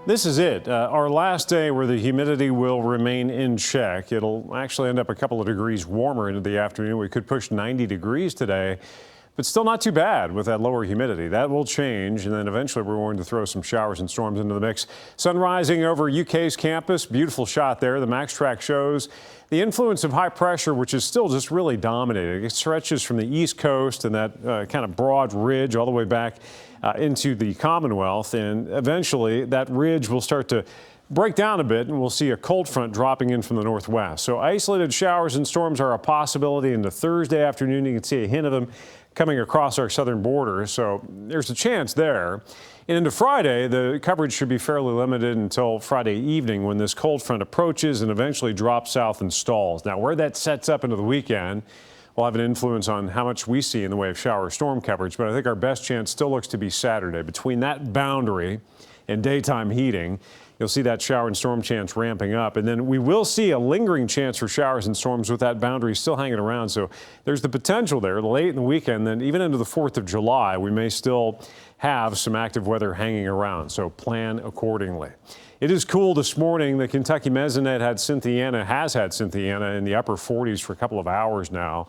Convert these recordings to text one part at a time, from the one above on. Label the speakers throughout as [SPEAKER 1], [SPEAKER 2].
[SPEAKER 1] This is it, our last day where the humidity will remain in check. It'll actually end up a couple of degrees warmer into the afternoon. We could push 90 degrees today, but still not too bad with that lower humidity. That will change, and then eventually we're going to throw some showers and storms into the mix. Sun rising over UK's campus. Beautiful shot there. The Max Track shows the influence of high pressure, which is still just really dominating. It stretches from the east coast and that kind of broad ridge all the way back into the Commonwealth, and eventually that ridge will start to break down a bit and we'll see a cold front dropping in from the northwest. So isolated showers and storms are a possibility into Thursday afternoon. You can see a hint of them coming across our southern border, so there's a chance there. And into Friday, the coverage should be fairly limited until Friday evening when this cold front approaches and eventually drops south and stalls. Now, where that sets up into the weekend will have an influence on how much we see in the way of shower storm coverage, but I think our best chance still looks to be Saturday. Between that boundary and daytime heating, you'll see that shower and storm chance ramping up, and then we will see a lingering chance for showers and storms with that boundary still hanging around. So there's the potential there late in the weekend, then even into the 4th of July, we may still have some active weather hanging around. So plan accordingly. It is cool this morning. The Kentucky Mesonet has had Cynthiana in the upper 40s for a couple of hours now.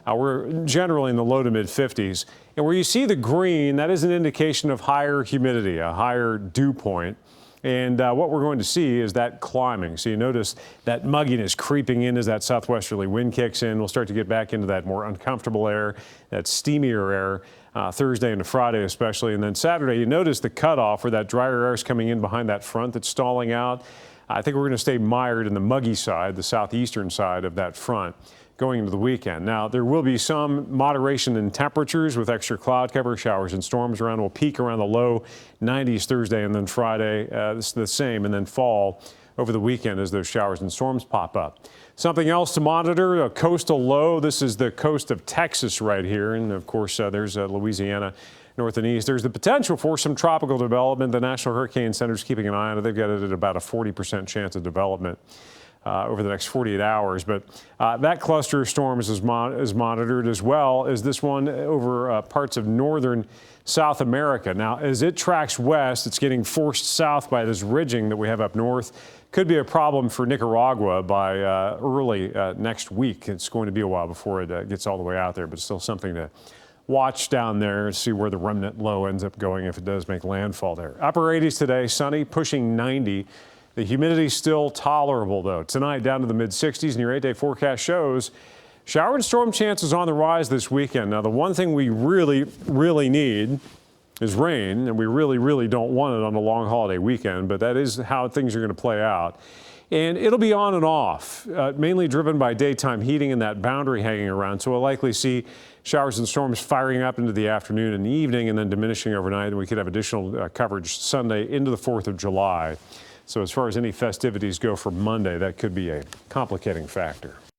[SPEAKER 1] We're generally in the low to mid 50s. And where you see the green, that is an indication of higher humidity, a higher dew point. And what we're going to see is that climbing. So you notice that mugginess creeping in as that southwesterly wind kicks in. We'll start to get back into that more uncomfortable air, that steamier air, Thursday into Friday especially. And then Saturday, you notice the cutoff where that drier air is coming in behind that front that's stalling out. I think we're going to stay mired in the muggy side, the southeastern side of that front going into the weekend. Now, there will be some moderation in temperatures with extra cloud cover. Showers and storms around will peak around the low 90s Thursday, and then Friday the same, and then fall over the weekend as those showers and storms pop up. Something else to monitor, a coastal low. This is the coast of Texas right here, and of course there's Louisiana north and east. There's the potential for some tropical development. The National Hurricane Center is keeping an eye on it. They've got it at about a 40% chance of development over the next 48 hours. But that cluster of storms is monitored, as well as this one over parts of northern South America. Now, as it tracks west, it's getting forced south by this ridging that we have up north. Could be a problem for Nicaragua by early next week. It's going to be a while before it gets all the way out there, but still something to watch down there, see where the remnant low ends up going if it does make landfall there. Upper 80s today, sunny, pushing 90. The humidity still tolerable, though. Tonight, down to the mid-60s, and your 8-day forecast shows shower and storm chances on the rise this weekend. Now, the one thing we really need is rain, and we really don't want it on a long holiday weekend, but that is how things are going to play out. And it'll be on and off, mainly driven by daytime heating and that boundary hanging around. So we'll likely see showers and storms firing up into the afternoon and evening and then diminishing overnight. And we could have additional coverage Sunday into the 4th of July. So as far as any festivities go for Monday, that could be a complicating factor.